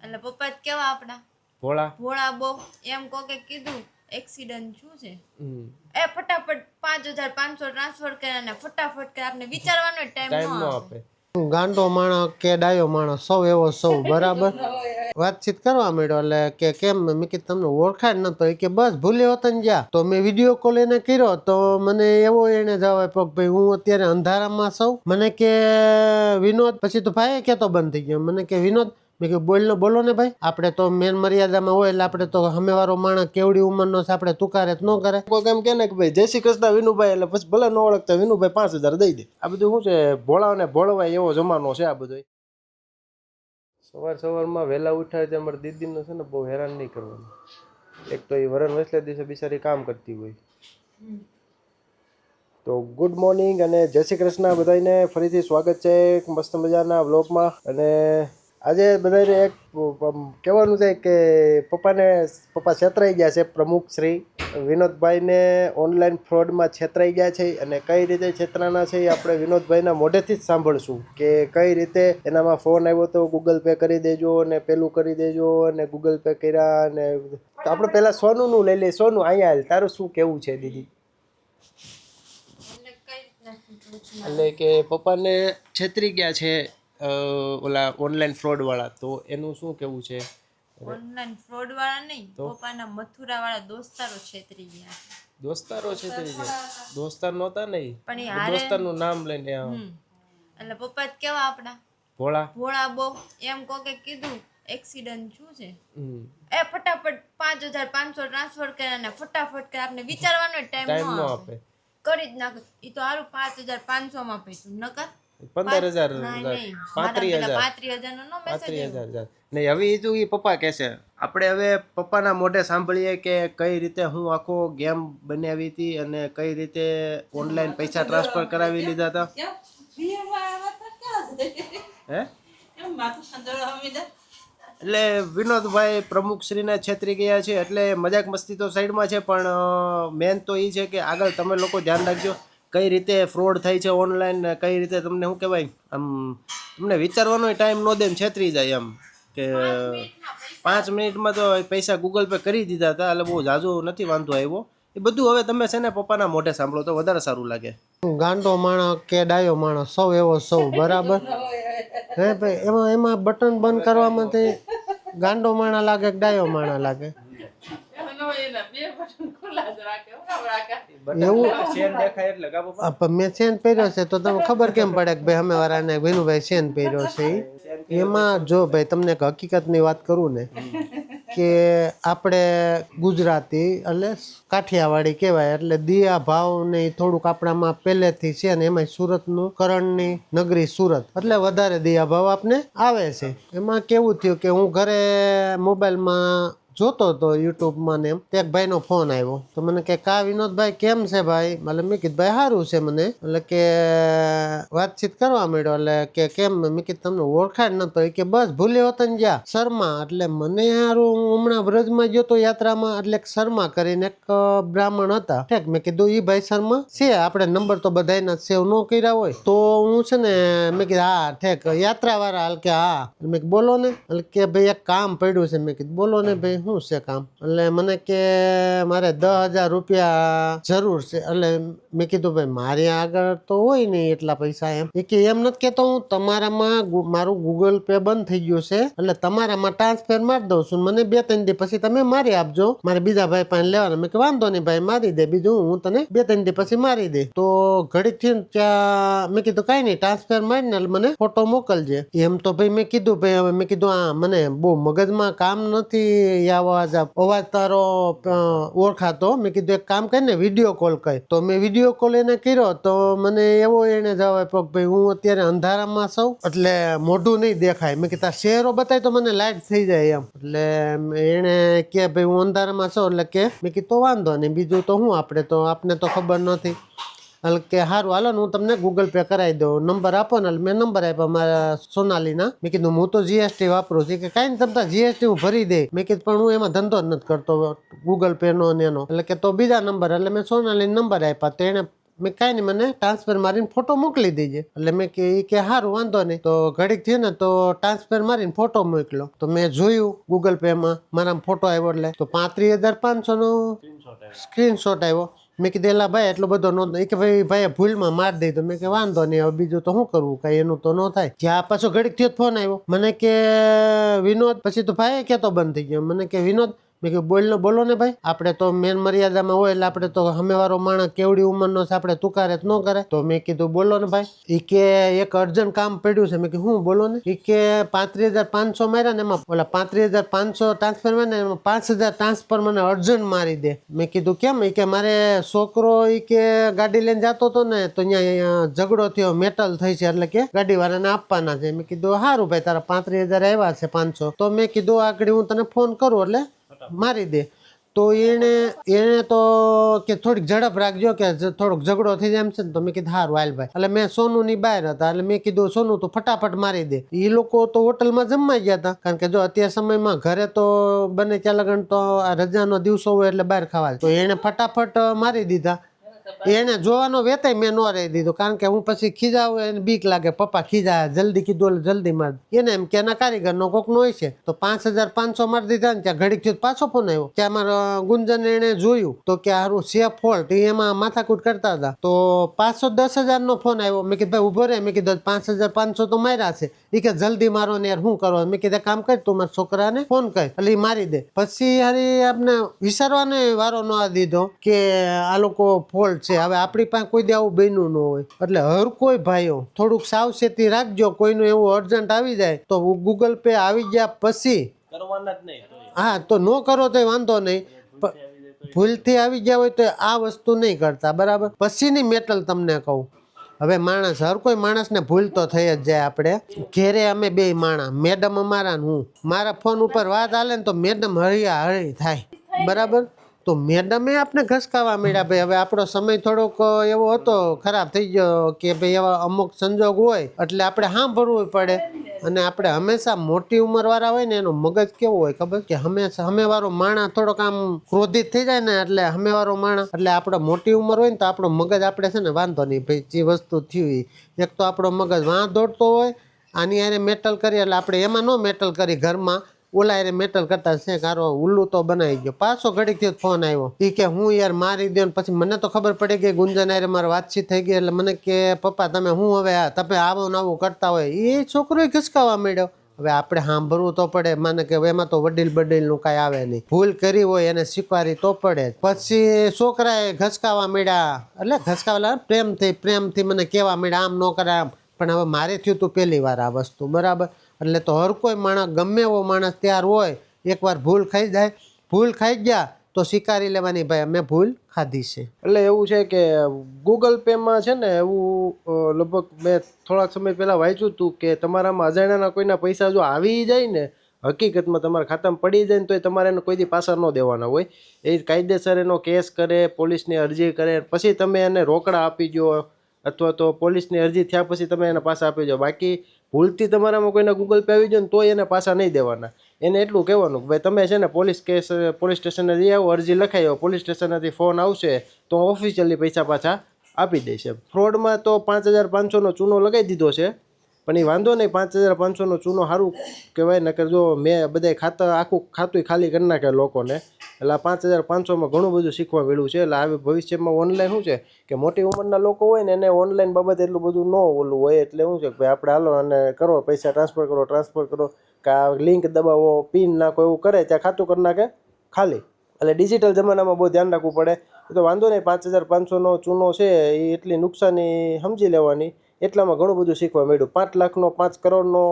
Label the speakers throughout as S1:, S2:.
S1: એટલે પપ્પા જ કેવા આપડા
S2: ભોળા
S1: ભોળા બહુ એમ કોકે કીધું એક્સિડન્ટ શું છે
S2: હમ.
S1: એ ફટાફટ 5,500 ટ્રાન્સફર કર્યા ને ફટાફટ કે આપને વિચારવાનો ટાઈમ
S2: ટાઈમ
S1: ન
S2: નો
S1: આપે
S2: આપે
S3: ગાંડો માણસ કે ડાયો માણસ સૌ એવો સૌ બરાબર વાતચીત કરવા માંડ્યો એટલે કે કેમ મેં કીધું તમને ઓળખાણ ન તો કે બસ ભૂલ્યો હતો ને જા તો મેં વિડીયો કોલ એને કર્યો તો મને એવો એને જવાબ આપ્યો કે ભાઈ હું અત્યારે અંધારામાં સૌ મને કે વિનોદ પછી તો ભાઈ કેતો બંધ થઈ ગયો મને કે વિનોદ મેં કીધું બોલો ને ભાઈ આપણે તો મેન મર્યાદામાં હોય એટલે આપણે તો સામેવાળો માણસ કેવડી ઉંમરનો છે આપણે તુકારે જ ન કરે
S2: કોઈ એમ કે ને કે ભાઈ જય શ્રી કૃષ્ણ વિનુભાઈ એટલે પછી ભલે ન ઓળખતા વિનુભાઈ 5,000 દઈ દે આ બધું શું છે ભોળા ને ભોળવાય એવો જમાનો છે આ બધો સવારમાં વહેલા ઉઠાય છે અમારી દીદીને છે ને બહુ હેરાન નહીં કરવાનું એક તો એ વરણ વસલે દિવસે બિચારી કામ કરતી હોય તો ગુડ મોર્નિંગ અને જય શ્રી કૃષ્ણ બધાને ફરીથી સ્વાગત છે એક મસ્ત મજાના વ્લોગમાં અને આજે બધાને એક કહેવાનું છે કે પપ્પા છેતરાઈ ગયા છે પ્રમુખ શ્રી વિનોદભાઈને ઓનલાઈન ફ્રોડમાં છેતરાઈ ગયા છે અને કઈ રીતે છેતરાના છે એ આપણે વિનોદભાઈના મોઢેથી જ સાંભળશું કે કઈ રીતે એનામાં ફોન આવ્યો તો ગૂગલ પે કરી દેજો અને પેલું કરી દેજો અને ગૂગલ પે કર્યા અને તો આપણે પહેલાં સોનુનું લઈ લઈએ સોનું અહીંયા હાલ તારું શું કહેવું છે દીદી એટલે કે પપ્પાને છેતરી ગયા છે ઓલા ઓનલાઈન ફ્રોડ વાળા તો એનું શું કેવું છે
S1: ઓનલાઈન ફ્રોડ વાળા નહીં પપ્પાના મથુરા વાળા દોસ્તારો છેતરી ગયા
S2: દોસ્તારો છેતરી ગયા દોસ્તાર નહોતા નહીં
S1: પણ એ હારે
S2: દોસ્તારનું નામ લઈને
S1: એટલે પપ્પા જ કેવા આપડા
S2: ભોળા
S1: ભોળા બહુ એમ કોકે કીધું એક્સિડન્ટ શું છે
S2: હમ.
S1: એ ફટાફટ 5,500 ટ્રાન્સફર કર્યા ને ફટાફટ કે આપને વિચારવાનો ટાઈમ
S2: ટાઈમ
S1: ન
S2: નો
S1: આપે
S2: આપે
S1: કરી જ નાખે ઈ તો હારું 5,500 માં પૈસું નકર
S2: 15,000
S1: 35,000 નો નો મેસેજ
S2: 35,000 નહીં હવે એ તો એ પપ્પા કહેશે આપણે હવે પપ્પાના મોઢે સાંભળીએ કે કઈ રીતે હું આખો ગેમ બનાવી હતી અને કઈ રીતે ઓનલાઈન પૈસા ટ્રાન્સફર કરાવી લીધા હતા હે એટલે વિનોદભાઈ પ્રમુખશ્રીને છેતરી ગયા છે એટલે મજાક મસ્તી તો સાઈડમાં છે પણ મેન તો એ છે કે આગળ તમે લોકો ધ્યાન રાખજો કઈ રીતે ફ્રોડ થાય છે ઓનલાઈન ને કઈ રીતે તમને શું કહેવાય આમ તમને વિચારવાનો ટાઈમ ન દે છેતરી જાય એમ કે 5 મિનિટમાં તો પૈસા ગૂગલ પે કરી દીધા હતા એટલે બહુ ઝાઝો નથી વાંધો આવ્યો એ બધું હવે તમે છે ને પપ્પાના મોઢે સાંભળો તો વધારે સારું લાગે
S3: ગાંડો માણસ કે ડાયો માણસ સૌ એવો સૌ બરાબર હે ભાઈ એમાં બટન બંધ કરવામાં ગાંડો માણા લાગે કે ડાયો માણા લાગે મેં ચેન પહેર્યો છે તો તમને ખબર કેમ પડે કે ભાઈ અમે વાળાને વિનુભાઈ ચેન પહેર્યો છે એમાં જો ભાઈ તમને એક હકીકતની વાત કરું ને કે આપણે ગુજરાતી એટલે કાઠિયાવાડી કહેવાય એટલે દિયા ભાવ ને થોડુંક આપણામાં પહેલેથી છે ને એમાં સુરતનું કરણની નગરી સુરત એટલે વધારે દિયા ભાવ આપને આવે છે એમાં કેવું થયું કે હું ઘરે મોબાઈલમાં જોતો હતો યુટ્યુબમાં ને એમ એક ભાઈનો ફોન આવ્યો તો મને કે કા વિનોદભાઈ કેમ છે ભાઈ એટલે મેં કીધું ભાઈ સારું છે મને એટલે કે વાતચીત કરવા માંડ્યો એટલે કે કેમ મેં કીધું તમને ઓળખાણ નતો કે બસ ભૂલ્યો હતો ને જા શર્મા એટલે મને સારું હું હમણાં વ્રજમાં ગયો તો યાત્રામાં એટલે શર્મા કરીને એક બ્રાહ્મણ હતા ઠેક મેં કીધું ઈ ભાઈ શર્મા છે આપણે નંબર તો બધાના સેવ ન કર્યા હોય તો હું છે ને મેં કીધું હા ઠેક યાત્રા વાળા હાલ કે હા મેં કીધું બોલો ને એટલે કે ભાઈ એક કામ પડ્યું છે મેં કીધું બોલો ને ભાઈ શું છે કામ એટલે મને કે મારે 10,000 રૂપિયા જરૂર છે એટલે મેં કીધું ભાઈ મારી આગળ તો હોય નહીં એટલા પૈસા એમ એ કે એમ નથી કેતો હું તમારામાં મારું ગૂગલ પે બંધ થઈ ગયું છે એટલે તમારામાં ટ્રાન્સફર મારી દઉં છું મને 2-3 દી પછી તમે મારી આપજો મારે બીજા ભાઈ પાસે લેવાના મેં કે વાંધો નહીં ભાઈ મારી દે બીજું હું તને 2-3 દી પછી મારી દે તો ઘડીક થયું ત્યાં મેં કીધું કાંઈ નહીં ટ્રાન્સફર મારીને મને ફોટો મોકલજે એમ તો ભાઈ મેં કીધું ભાઈ હવે મેં કીધું આ મને બહુ મગજમાં કામ નથી અવાજ તારો ઓળખાતો મેં કીધું એક કામ કરીને વિડીયો કોલ કર તો મેં વિડીયો કોલ એને કર્યો તો મને એવો એને જવાબ આપ્યો કે ભાઈ હું અત્યારે અંધારામાં સૌ એટલે મોઢું નહીં દેખાય મેં કીધું શહેરો બતાય તો મને લાઈટ થઈ જાય એમ એટલે એને કે ભાઈ હું અંધારામાં છું એટલે કે મેં કીધું વાંધો નહીં બીજું તો હું આપણે તો આપને તો ખબર નથી એટલે કે સારું હાલો ને હું તમને ગૂગલ પે કરાવી દઉં નંબર આપો ને મેં નંબર આપ્યો મારા સોનાલીના મેં કીધું હું તો જીએસટી વાપરું છું કે કાંઈ નહીં તમતા જીએસટી હું ભરી દે મેં કીધું પણ હું એમાં ધંધો જ નથી કરતો ગૂગલ પે નો ને એનો એટલે કે તો બીજા નંબર એટલે મેં સોનાલીને નંબર આપ્યા તો એણે મેં કાંઈ નહીં મને ટ્રાન્સફર મારીને ફોટો મોકલી દેજે. એટલે મેં કે ઈ કે સારું વાંધો નહીં. તો ઘડીક થયું ને તો ટ્રાન્સફર મારીને ફોટો મોકલો. તો મેં જોયું ગૂગલ પે માં મારા ફોટો આવ્યો એટલે તો 35,500 નો સ્ક્રીનશોટ આવ્યો. મેં કીધું એલા ભાઈ એટલો બધો નહોતો. એ કે ભાઈ ભૂલમાં મારી દઈ. તો મેં કે વાંધો નહીં, હવે બીજું તો શું કરવું, કઈ એનું તો ન થાય. જ્યાં પાછો ઘડીક થયો ફોન આવ્યો મને કે વિનોદ. પછી તો ભાઈ કેતો બંધ થઈ ગયો. મને કે વિનોદ. મેં કીધું બોલો ને ભાઈ, આપણે તો મેન મર્યાદામાં હોય એટલે આપણે તો સામેવાળો માણસ કેવડી ઉંમરનો છે આપણે તુકારે ન કરે. તો મેં કીધું બોલો ને ભાઈ. એ કે એક અર્જન્ટ કામ પડ્યું છે. મેં કીધું હું બોલો ને. એ કે 35,500 માર્યા ને એમાં ઓલા 35,500 ટ્રાન્સફર માં ને એમાં 5,000 ટ્રાન્સફર મને અર્જન્ટ મારી દે. મેં કીધું કેમ. એ કે મારે છોકરો એ કે ગાડી લઈને જતો હતો ને તો અહીંયા ઝઘડો થયો, મેટલ થઈ છે એટલે કે ગાડી વાળાને આપવાના છે. મેં કીધું સારું ભાઈ, તારા 35,000 આવ્યા છે 500. તો મેં કીધું આગળ હું તને ફોન કરું એટલે મારી દે. તો એને તો કે થોડીક ઝડપ રાખજો કે થોડોક ઝઘડો થઈ જાય એમ છે ને. તો મેં કીધું સારું હાલ ભાઈ. એટલે મેં સોનુની બહાર હતા એટલે મેં કીધું સોનું તું ફટાફટ મારી દે. એ લોકો તો હોટલમાં જમવા ગયા હતા, કારણ કે જો અત્યાર સમયમાં ઘરે તો બને ત્યાં લગન તો આ રજાનો દિવસો હોય એટલે બહાર ખાવા. તો એને ફટાફટ મારી દીધા. એને જોવાનો વેતાય મેં ન રહી દીધો, કારણ કે હું પછી ખીજાવું એને બીક લાગે. પપ્પા ખીજા જલ્દી કીધું જલ્દી માર. એને એમ કે એના કારીગરનો કોકનો હોય છે. તો 5,500 મારી દીધા ને ત્યાં ઘડીક થયું પાછો ફોન આવ્યો. ત્યાં મારા ગુંજન એને જોયું તો કે હારું છે ફોલ્ટ, એમાં માથાકૂટ કરતા હતા. તો 510,000 નો ફોન આવ્યો. મેં કીધું ભાઈ ઉભો રહે. મેં કીધું 5,500 તો માર્યા છે. એ કે જલ્દી મારો ને યાર શું કરો. મેં કીધું કામ કર તું મારા છોકરાને ફોન કર એટલે એ મારી દે. પછી હારી આપણે વિચારવાનો વારો ન દીધો કે આ લોકો ફોલ્ટ છે. હવે આપણી પાસે કોઈ આવું બન્યું ન હોય એટલે હર કોઈ ભાઈઓ થોડુંક સાવચેતી રાખજો. કોઈનું એવું અર્જન્ટ આવી જાય તો ગૂગલ પે આવી ગયા પછી હા તો ન કરો તો વાંધો નહીં. ભૂલથી આવી ગયા હોય તો આ વસ્તુ નહીં કરતા, બરાબર. પછીની મેટલ તમને કહું. હવે માણસ હર કોઈ માણસને ભૂલ તો થઈ જ જાય. આપણે ઘેરે અમે બે માણસ, મેડમ અમારા હું, મારા ફોન ઉપર વાત હાલે ને તો મેડમ હળી થાય, બરાબર. તો મેડમે આપણે ઘસકાવા મળ્યા. ભાઈ હવે આપણો સમય થોડોક એવો હતો ખરાબ થઈ ગયો કે ભાઈ એવા અમુક સંજોગ હોય એટલે આપણે સાંભળવું પડે. અને આપણે હંમેશા મોટી ઉંમરવાળા હોય ને એનું મગજ કેવું હોય ખબર કે હંમેશા સામેવાળો માણસ થોડોક આમ ક્રોધિત થઈ જાય ને એટલે સામેવાળો માણસ એટલે આપણે મોટી ઉંમર હોય ને તો આપણો મગજ આપણે છે ને વાંધો નહીં ભાઈ જે વસ્તુ થયું. એક તો આપણો મગજ વાં દોડતો હોય, આની યારે મેટલ કરી એટલે આપણે એમાં ન મેટલ કરી ઘરમાં ઓલા એને મેટલ કરતા છે કારો ઉલ્લું તો બનાવી ગયો. પાછો ઘડીકથી ફોન આવ્યો. એ કે હું યાર મારી દો. પછી મને તો ખબર પડી ગઈ ગુંજન આરે મારે વાતચીત થઈ ગઈ એટલે મને કે પપ્પા તમે હું હવે તમે આવું ને આવું કરતા હોય. એ છોકરો ઘસકાવા માંડ્યો. હવે આપણે સાંભળવું તો પડે. મને કે એમાં તો વડીલનું કાંઈ આવે નહીં. ભૂલ કરી હોય એને સ્વીકારી તો પડે. પછી છોકરાએ ઘસકાવા માંડ્યા એટલે ઘસકાવા પ્રેમથી મને કહેવા માંડ્યા આમ ન કરે આમ. પણ હવે મારે થયું તું પહેલી વાર આ વસ્તુ, બરાબર. એટલે તો હર કોઈ માણસ ગમે એવો માણસ તૈયાર હોય એકવાર ભૂલ ખાઈ જાય. ભૂલ ખાઈ ગયા તો સ્વીકારી લેવાની ભાઈ અમે ભૂલ ખાધી છે.
S2: એટલે એવું છે કે ગૂગલ પેમાં છે ને એવું લગભગ મેં થોડાક સમય પહેલાં વાંચ્યું હતું કે તમારામાં અજાણ્યાના કોઈના પૈસા જો આવી જાય ને હકીકતમાં તમારા ખાતામાં પડી જાય ને તો તમારે એને કોઈ દી પાછા ન દેવાના હોય. એ કાયદેસર એનો કેસ કરે, પોલીસની અરજી કરે, પછી તમે એને રોકડા આપી દો અથવા તો પોલીસની અરજી થયા પછી તમે એને પાછા આપી દો. બાકી ભૂલથી તમારામાં કોઈના ગૂગલ પે આવી જાય ને તો એને પાછા નહીં દેવાના. એને એટલું કહેવાનું કે ભાઈ તમે છે ને પોલીસ સ્ટેશને જઈ આવો, અરજી લખાઈ આવો, પોલીસ સ્ટેશનથી ફોન આવશે તો ઓફિશિયલી પૈસા પાછા આપી દેશે. ફ્રોડમાં તો 5,500નો ચૂનો લગાવી દીધો છે પણ એ વાંધો નહીં. 5,500નો ચૂનો સારું કહેવાય. નકર જો મેં બધા આખું ખાતું ખાલી કરી નાખે લોકોને. એટલે આ 5,500માં ઘણું બધું શીખવા મળ્યું છે. એટલે આવી ભવિષ્યમાં ઓનલાઈન શું છે કે મોટી ઉંમરના લોકો હોય ને એને ઓનલાઈન બાબતે એટલું બધું ન ઓલું હોય. એટલે શું છે કે ભાઈ આપણે હાલો અને કરો પૈસા ટ્રાન્સફર કરો કે આ લિંક દબાવો, પિન નાખો, એવું કરે ત્યાં ખાતું કરી નાખે ખાલી. એટલે ડિજિટલ જમાનામાં બહુ ધ્યાન રાખવું પડે. એ તો વાંધો નહીં. 5,500નો ચૂનો છે એ એટલી નુકસાની સમજી લેવાની. એટલામાં ઘણું બધું શીખવા મળ્યું. 5 લાખનો 5 કરોડનો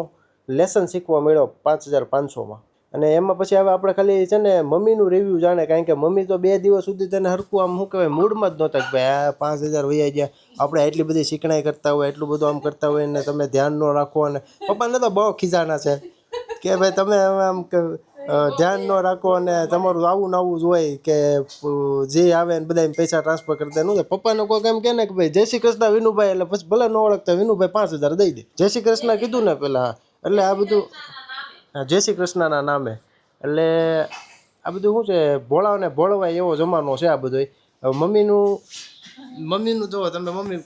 S2: લેસન શીખવા મળ્યો 5,500માં. અને એમાં પછી હવે આપણે ખાલી છે ને મમ્મીનું રિવ્યૂ જાણે, કારણ કે મમ્મી તો 2 દિવસ સુધી તેને હરખું આમ શું કહેવાય મૂડમાં જ નહોતા કે ભાઈ આ 5,000 વૈયા ગયા, આપણે એટલી બધી શીખણાઈ કરતા હોય, એટલું બધું આમ કરતા હોય ને તમે ધ્યાન ન રાખો. અને પપ્પાને તો બહુ ખીજાના છે કે ભાઈ તમે આમ ધ્યાન ન રાખો અને તમારું આવું ને આવું જ હોય કે જે આવે ને બધા પૈસા ટ્રાન્સફર કરી દે. કે પપ્પાને કોઈ એમ કહે ને કે ભાઈ જય શ્રી કૃષ્ણ વિનુભાઈ, એટલે પછી ભલે ન ઓળખતા વિનુભાઈ 5,000 દઈ દે. જય શ્રી કૃષ્ણ કીધું ને પહેલાં એટલે આ બધું જય શ્રી કૃષ્ણના નામે. એટલે આ બધું શું છે ભોળાને ભોળવાય એવો જમાનો છે આ બધો. હવે મમ્મીનું જુઓ તમે, મમ્મી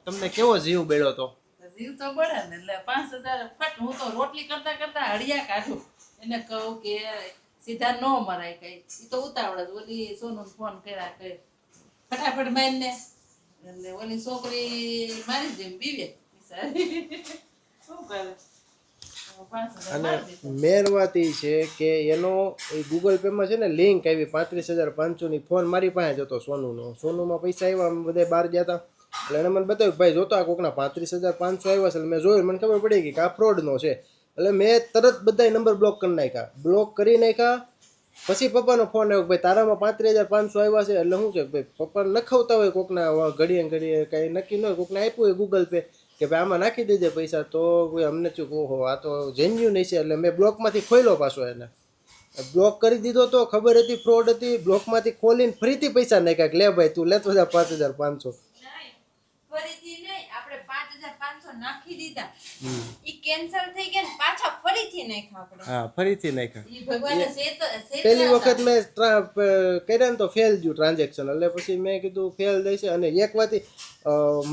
S2: તમને કેવો જીવ બેડ્યો તો?
S4: જીવ તો બળે ને એટલે 5000 ફટ હું તો રોટલી કરતા કરતા હળિયા કાઢું એને કહું કે સીધા નો મરાય કઈ ઈ તો ઉતાવળ જ ઓલી સોનું ફોન કર્યા કે ફટાફટ મારીને એટલે ઓલી છોકરી મારી જેમ બીવે શું કરે 5000
S2: અને
S4: મારી દીધા.
S2: મેન વાત એ છે કે એનો ગૂગલ પે માં છે ને લિંક આવી 35,500 ની. ફોન મારી પાસે જ હતો સોનુમાં પૈસા આવ્યા, અમે બધા બહાર ગયા હતા એટલે એને મને બતાવ્યું કે ભાઈ જોતો આ કોકના 35,500 આવ્યા છે. એટલે મેં જોયું, મને ખબર પડી ગઈ કે આ ફ્રોડનો છે. એટલે મેં તરત બધા નંબર બ્લોક કરી નાખ્યા. પછી પપ્પાનો ફોન આવ્યો કે ભાઈ તારામાં 35,500 આવ્યા છે. એટલે શું છે ભાઈ, પપ્પા નખાવતા હોય કોકના ઘડીએ કંઈ નક્કી ન હોય, કોકને આપ્યું હોય ગૂગલ પે કે ભાઈ આમાં નાખી દેજે પૈસા, તો કોઈ અમને થયું કે ઓહો આ તો જેન્યુન નહીં છે. એટલે મેં બ્લોકમાંથી ખોલ્યો પાછો, એને બ્લોક કરી દીધો. તો ખબર હતી ફ્રોડ હતી, બ્લોકમાંથી ખોલીને ફરીથી પૈસા નાખ્યા કે લે ભાઈ તું લેતો જા 5,500.
S1: ફરીથી નહીં, આપણે 5,500 નાખી દીધા, ઈ કેન્સલ થઈ ગયા ને પાછા ફરીથી નાખ્યા આપણે.
S2: હા, ફરીથી નાખ્યા.
S1: ઈ ભગવાને
S2: પહેલી વખત મેં કર્યા ને તો ફેલ ગયું ટ્રાન્ઝેક્શન. એટલે પછી મેં કીધું ફેલ જાય છે. અને એક વાત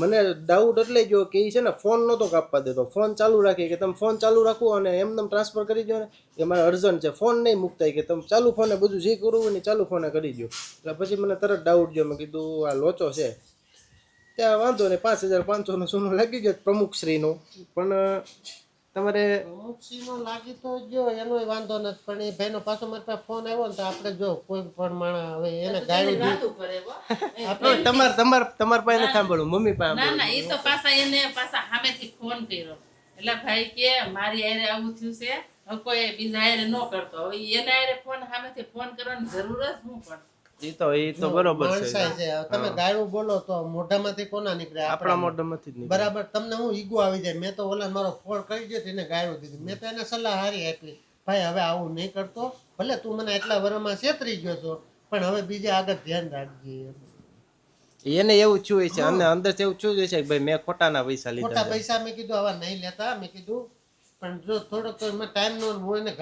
S2: મને ડાઉટ એટલે ગયો કે એ છે ને ફોન નહોતો કાપવા દેતો, ફોન ચાલુ રાખી કે તમે ફોન ચાલુ રાખો અને એમને ટ્રાન્સફર કરી દો ને, એ મારે અર્જન્ટ છે, ફોન નહીં મૂકતા કે તમે ચાલુ ફોને બધું જે કરવું હોય ને ચાલુ ફોને કરી દો. એટલે પછી મને તરત ડાઉટ ગયો, મેં કીધું આ લોચો છે. ત્યાં વાંધો નહીં, 5,500 સોનું લાગી ગયો પ્રમુખશ્રીનો. પણ તમારે
S3: મુક્ષીનો લાગી તો ગયો એનો વાંધો નથી, પણ એ ભાઈનો પાછો મારી પાસે ફોન આવ્યો ને તો આપણે જો કોઈ પણ માણસ હવે એને ગાયું
S4: વાતું કરે હો.
S2: તમાર પાસે સાંભળવું, મમ્મી પાસે
S4: ના ના એ તો પાછા સામેથી ફોન કર્યો એટલે ભાઈ કે મારી હારે આવું થયું છે, હવે કોઈ બીજા હારે ન કરતો, હવે એના હારે સામેથી ફોન કરવાની જરૂર જ શું પણ
S2: એ તો બરોબર છે.
S3: માણસાઈ છે. તમે ગાયું બોલો તો મોઢામાંથી કોના નીકળે?
S2: આપણા મોઢામાંથી જ નીકળે.
S3: બરાબર. તમને હું ઈગો આવી જાય. મેં તો ઓલા મારો ફોન કરી દે એને ગાયું દીધી. મેં તો એને સલાહ હારી આપી, ભાઈ હવે આવું નહીં કરતો, ભલે તું મને એટલા વર્ષમાં છેતરી ગયો છો પણ હવે બીજે આગળ ધ્યાન રાખજે.
S2: એને એવું થયું છે, અને અંદરથી એવું થયું છે કે ભાઈ મેં ખોટાના પૈસા લીધા.
S3: ખોટા પૈસા મેં કીધું આવા નહીં લેતા. મેં કીધું પણ જો થોડોક તો એમાં ટાઈમ નો હું એને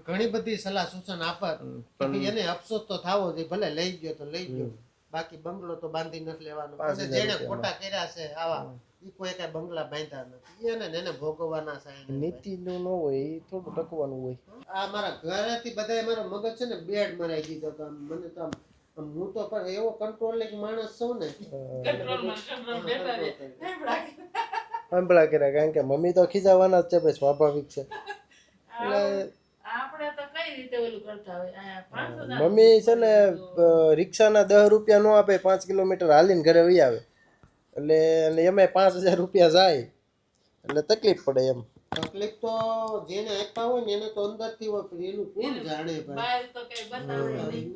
S3: ઘણી બધી સલાહ સૂચન આપત કે એને અફસોસ તો થાવો જોઈએ, ભલે લઈ ગયો તો લઈ ગયો, બાકી બંગલો તો બાંધી નથી લેવાનો. અને જેને ખોટા કર્યા છે આવા ઈ કોઈ કઈ બંગલા બાંધ્યા નથી, એને ભોગવવાના છે.
S2: નીતિનું ન હોય, એ થોડું ટકવાનું હોય.
S3: આ મારા ઘરેથી બધા મારો મગજ છે ને બેડ મરાઈ દીધો તો મને તો હું તો પણ એવો કંટ્રોલિંગ માણસ છું ને
S2: હંભળા કર્યા, કારણ કે મમ્મી તો ખીજાવાના જ છે ભાઈ, સ્વાભાવિક છે.
S4: આપણે તો કઈ રીતે ઓલું કરતા હોય. 5,000
S2: મમ્મી છે ને રિક્ષાના 10 રૂપિયા ન આપે, 5 કિલોમીટર હાલીને ઘરે વહી આવે. એટલે અને એમાં 5,000 રૂપિયા જાય એટલે તકલીફ પડે એમ.
S3: તકલીફ તો જેને આપ્યા હોય ને એને તો અંદરથી હોય, પણ એનું કોણ જાણે ભાઈ.
S4: બહાર તો કઈ બતાવે નહીં.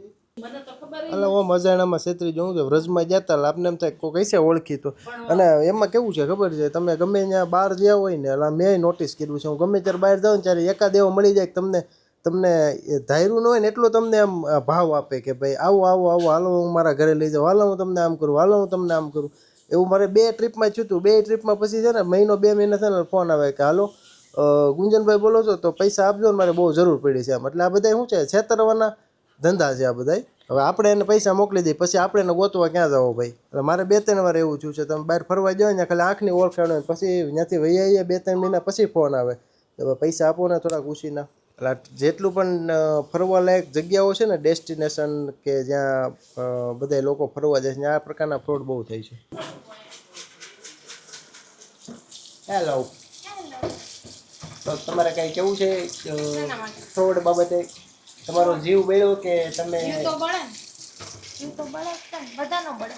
S4: મને તો ખબર
S2: એટલે ઓમ અજાણામાં છેતરી જોઉં કે વ્રજમાં ગયા હતા, આપને એમ થાય કોઈ કઈ ઓળખી તો. અને એમાં કેવું છે ખબર છે, તમે ગમે ત્યાં બહાર ગયા હોય ને, એટલે મેં નોટિસ કર્યું છે, હું ગમે ત્યારે બહાર જાઉં ને ત્યારે એકાદ એવો મળી જાય કે તમને ધાર્યું ન હોય ને એટલો તમને આમ ભાવ આપે કે ભાઈ આવો હાલો હું મારા ઘરે લઈ જાઉં, હાલો હું તમને આમ કરું, હાલો હું તમને આમ કરું. એવું મારે 2 ટ્રીપમાં થયું હતું. 2 ટ્રીપમાં પછી છે ને 1-2 મહિના છે ને ફોન આવે કે હાલો ગુંજનભાઈ બોલો છો તો પૈસા આપજો ને, મારે બહુ જરૂર પડી છે આમ. એટલે આ બધા શું છે, છેતરવાના ધંધા છે આ બધા. હવે આપણે એને પૈસા મોકલી દઈએ, પછી આપણે એને ગોતવા ક્યાં જાવ ભાઈ. એટલે મારે 2-3 વાર એવું થયું છે, તમે બહાર ફરવા જાઓ ને ખાલી આંખની ઓળખાણ હોય, પછી ત્યાંથી વહી આવીએ 2-3 મહિના પછી ફોન આવે કે પૈસા આપો ને થોડાક ઉછીના. એટલે જેટલું પણ ફરવા લાયક જગ્યાઓ છે ને, ડેસ્ટિનેશન કે જ્યાં બધા લોકો ફરવા જાય છે, આ પ્રકારના ફ્રોડ બહુ થાય છે. હેલો, તો તમારે કંઈ કેવું છે ફ્રોડ બાબતે? તમારો જીવ બળ્યો કે તમે?
S1: જીવ તો બળે ને, જીવ તો બળે જ છે ને, બધાનો બળે.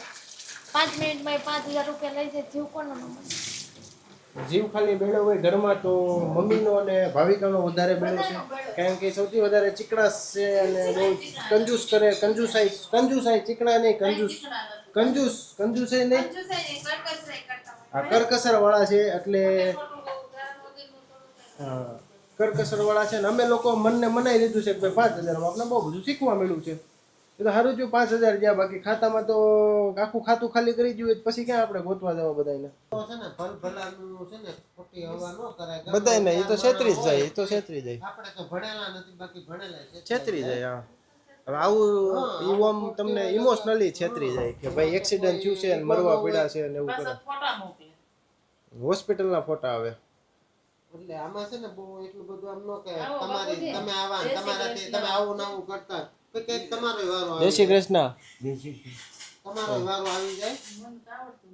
S1: 5 મિનિટમાં 5,000 રૂપિયા લઈ જાય, જીવ કોનો ન બળે?
S2: જીવ ખાલી બળ્યો હોય ઘરમાં તો મમ્મીનો અને ભાવિકાનો વધારે બળ્યો છે, કારણ કે સૌથી વધારે ચીકણાશ છે અને બહુ કંજૂસ કરે. કંજુસાઈ ચીકણા નહીં, કંજૂસાઈ નહીં, આ કરકસર વાળા છે. એટલે હા, કરકસર વાળા છે ને અમે લોકો મનને મનાઈ લીધું છે કે ભાઈ 5,000 આપણે બહુ બધું શીખવા મળ્યું છે. એ તો સારું જો 5,000 ગયા, બાકી ખાતામાં તો આખું ખાતું ખાલી કરી દઉં પછી ક્યાં આપણે ગોતવા જવા બધાને. બધાને એ તો છેતરી જ જાય, એ તો છેતરી જાય,
S3: આપણે તો ભણેલા નથી, બાકી ભણેલા છે
S2: છેતરી જાય. હા, હવે આવું ઈ ઓમ તમને ઇમોશનલી છેતરી જાય કે ભાઈ એક્સિડન્ટ થયું છે ને મરવા પડ્યા છે ને એવું
S4: પાછા
S2: કરે
S4: ફોટા મોકલે
S2: હોસ્પિટલના ફોટા આવે
S3: એટલે આમાં છે ને બહુ એટલું બધું આમ ન કે
S4: આવો
S3: તમારી
S4: બાપુજી.
S3: તમે આવા
S4: જય શ્રી
S3: તમારાથી
S4: કૃષ્ણ.
S3: તમે આવું ને આવું કરતા તો કંઈક તમારો વારો
S2: જય શ્રી
S3: આવી જાય.
S2: કૃષ્ણ
S3: તમારો વારો આવી જાય
S4: મને તો આવડતું